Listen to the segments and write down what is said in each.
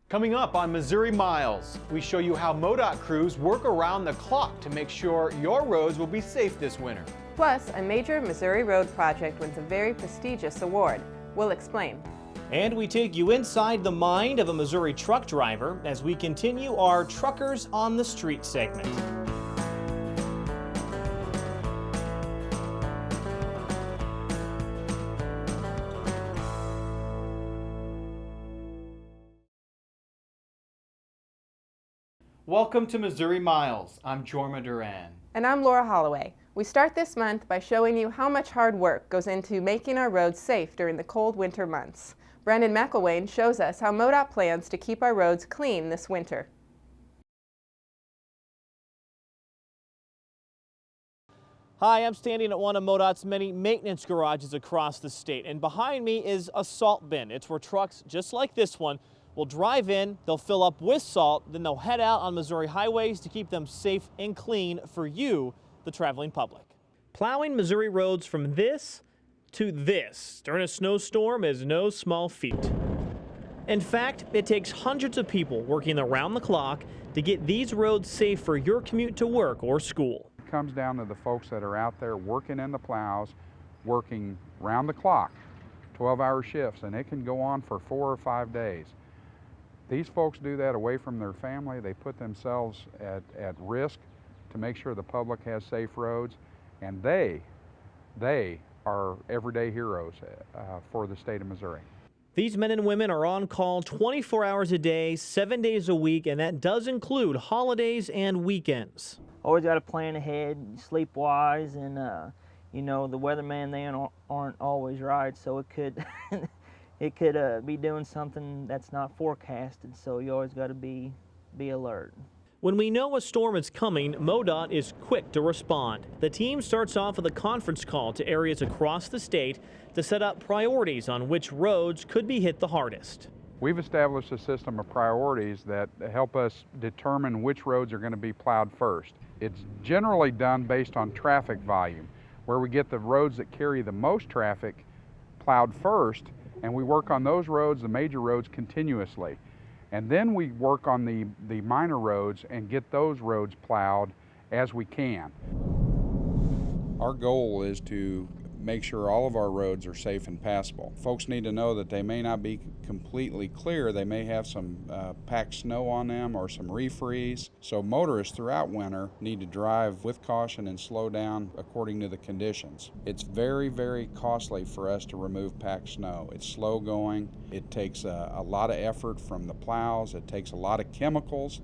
Coming up on Missouri Miles, we show you how MoDOT crews work around the clock to make sure your roads will be safe this winter. Plus, a major Missouri road project wins a very prestigious award. We'll explain. And we take you inside the mind of a Missouri truck driver as we continue our Truckers on the Street segment. Welcome to Missouri Miles. I'm Jorma Duran. And I'm Laura Holloway. We start this month by showing you how much hard work goes into making our roads safe during the cold winter months. Brandon McElwain shows us how MoDOT plans to keep our roads clean this winter. Hi, I'm standing at one of MoDOT's many maintenance garages across the state, and behind me is a salt bin. It's where trucks just like this one will drive in, they'll fill up with salt, then they'll head out on Missouri highways to keep them safe and clean for you, the traveling public. Plowing Missouri roads from this to this during a snowstorm is no small feat. In fact, it takes hundreds of people working around the clock to get these roads safe for your commute to work or school. It comes down to the folks that are out there working in the plows, working round the clock, 12-hour shifts, and it can go on for 4 or 5 days. These folks do that away from their family. They put themselves at risk to make sure the public has safe roads, and they are everyday heroes for the state of Missouri. These men and women are on call 24 hours a day, 7 days a week, and that does include holidays and weekends. Always got to plan ahead, sleep wise, and you know, the weatherman they aren't always right, so it could it could be doing something that's not forecasted, so you always got to be alert. When we know a storm is coming, MoDOT is quick to respond. The team starts off with a conference call to areas across the state to set up priorities on which roads could be hit the hardest. We've established a system of priorities that help us determine which roads are going to be plowed first. It's generally done based on traffic volume, where we get the roads that carry the most traffic plowed first, and we work on those roads, the major roads, continuously. And then we work on the minor roads and get those roads plowed as we can. Our goal is to make sure all of our roads are safe and passable. Folks need to know that they may not be completely clear. They may have some packed snow on them or some refreeze. So motorists throughout winter need to drive with caution and slow down according to the conditions. It's very, very costly for us to remove packed snow. It's slow going. It takes a lot of effort from the plows. It takes a lot of chemicals.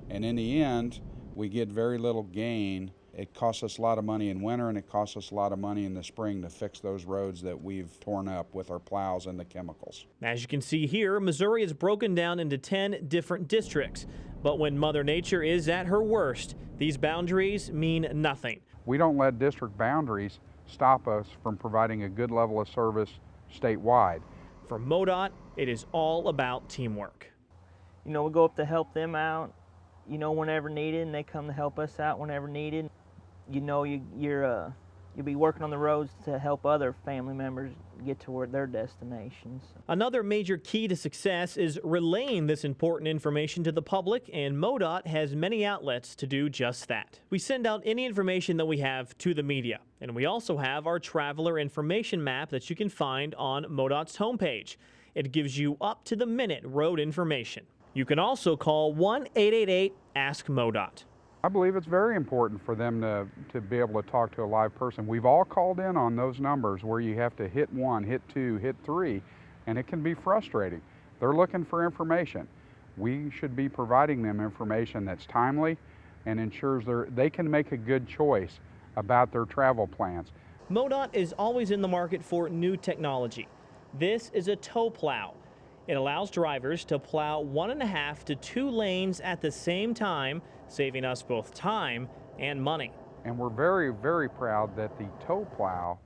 And in the end, we get very little gain. It costs us a lot of money in winter, and it costs us a lot of money in the spring to fix those roads that we've torn up with our plows and the chemicals. As you can see here, Missouri is broken down into 10 different districts. But when Mother Nature is at her worst, these boundaries mean nothing. We don't let district boundaries stop us from providing a good level of service statewide. For MoDOT, it is all about teamwork. You know, we go up to help them out, you know, whenever needed, and they come to help us out whenever needed. You know, you'll be working on the roads to help other family members get toward their destinations. Another major key to success is relaying this important information to the public, and MoDOT has many outlets to do just that. We send out any information that we have to the media, and we also have our traveler information map that you can find on MoDOT's homepage. It gives you up-to-the-minute road information. You can also call 1-888-ASK-MoDOT. I believe it's very important for them to be able to talk to a live person. We've all called in on those numbers where you have to hit 1, hit 2, hit 3, and it can be frustrating. They're looking for information. We should be providing them information that's timely and ensures they can make a good choice about their travel plans. MoDOT is always in the market for new technology. This is a tow plow. It allows drivers to plow 1.5 to 2 lanes at the same time, saving us both time and money. And we're very, very proud that the tow plow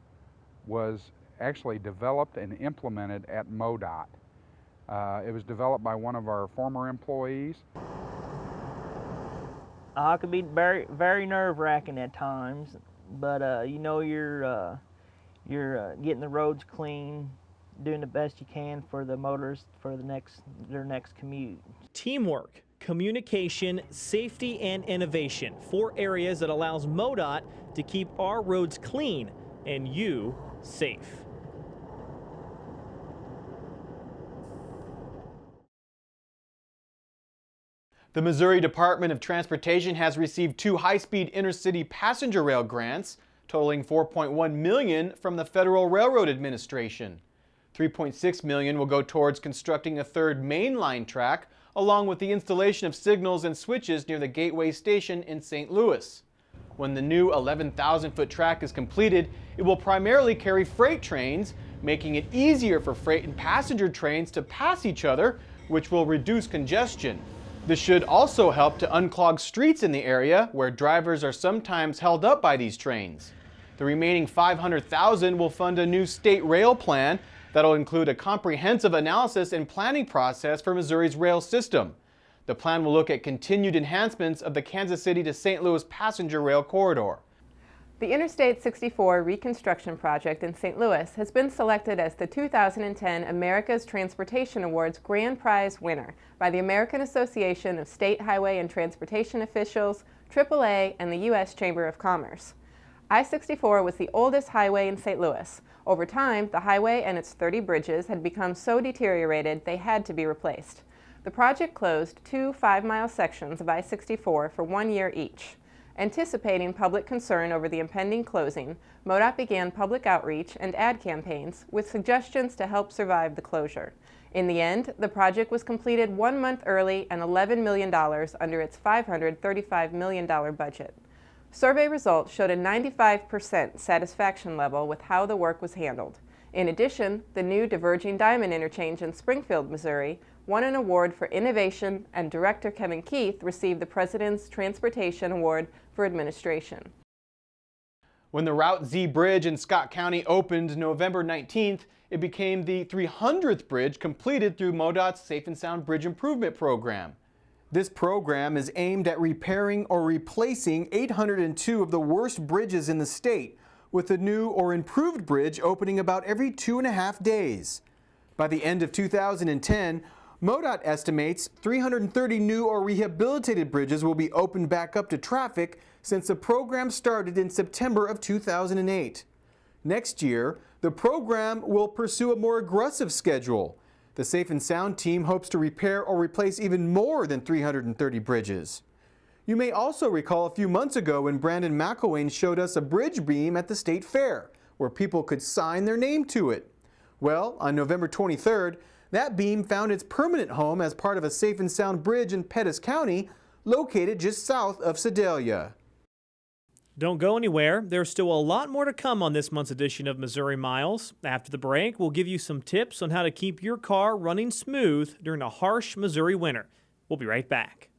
was actually developed and implemented at MoDOT. It was developed by one of our former employees. It could be very, very nerve-wracking at times, but you know, you're getting the roads clean, doing the best you can for the motorists for their next commute. Teamwork, communication, safety, and innovation. 4 areas that allows MoDOT to keep our roads clean and you safe. The Missouri Department of Transportation has received 2 high-speed intercity passenger rail grants, totaling $4.1 million from the Federal Railroad Administration. $3.6 million will go towards constructing a 3rd main line track, along with the installation of signals and switches near the Gateway Station in St. Louis. When the new 11,000-foot track is completed, it will primarily carry freight trains, making it easier for freight and passenger trains to pass each other, which will reduce congestion. This should also help to unclog streets in the area where drivers are sometimes held up by these trains. The remaining $500,000 will fund a new state rail plan that'll include a comprehensive analysis and planning process for Missouri's rail system. The plan will look at continued enhancements of the Kansas City to St. Louis passenger rail corridor. The Interstate 64 reconstruction project in St. Louis has been selected as the 2010 America's Transportation Awards Grand Prize winner by the American Association of State Highway and Transportation Officials, AAA, and the U.S. Chamber of Commerce. I-64 was the oldest highway in St. Louis. Over time, the highway and its 30 bridges had become so deteriorated they had to be replaced. The project closed 2 5-mile sections of I-64 for 1 year each. Anticipating public concern over the impending closing, MoDOT began public outreach and ad campaigns with suggestions to help survive the closure. In the end, the project was completed 1 month early and $11 million under its $535 million budget. Survey results showed a 95% satisfaction level with how the work was handled. In addition, the new diverging diamond interchange in Springfield, Missouri, won an award for innovation, and Director Kevin Keith received the President's Transportation Award for Administration. When the Route Z Bridge in Scott County opened November 19th, it became the 300th bridge completed through MoDOT's Safe and Sound Bridge Improvement Program. This program is aimed at repairing or replacing 802 of the worst bridges in the state, with the new or improved bridge opening about every 2.5 days. By the end of 2010, MoDOT estimates 330 new or rehabilitated bridges will be opened back up to traffic since the program started in September of 2008. Next year, the program will pursue a more aggressive schedule. The Safe and Sound team hopes to repair or replace even more than 330 bridges. You may also recall a few months ago when Brandon McElwain showed us a bridge beam at the State Fair, where people could sign their name to it. Well, on November 23rd, that beam found its permanent home as part of a Safe and Sound bridge in Pettis County, located just south of Sedalia. Don't go anywhere. There's still a lot more to come on this month's edition of Missouri Miles. After the break, we'll give you some tips on how to keep your car running smooth during a harsh Missouri winter. We'll be right back.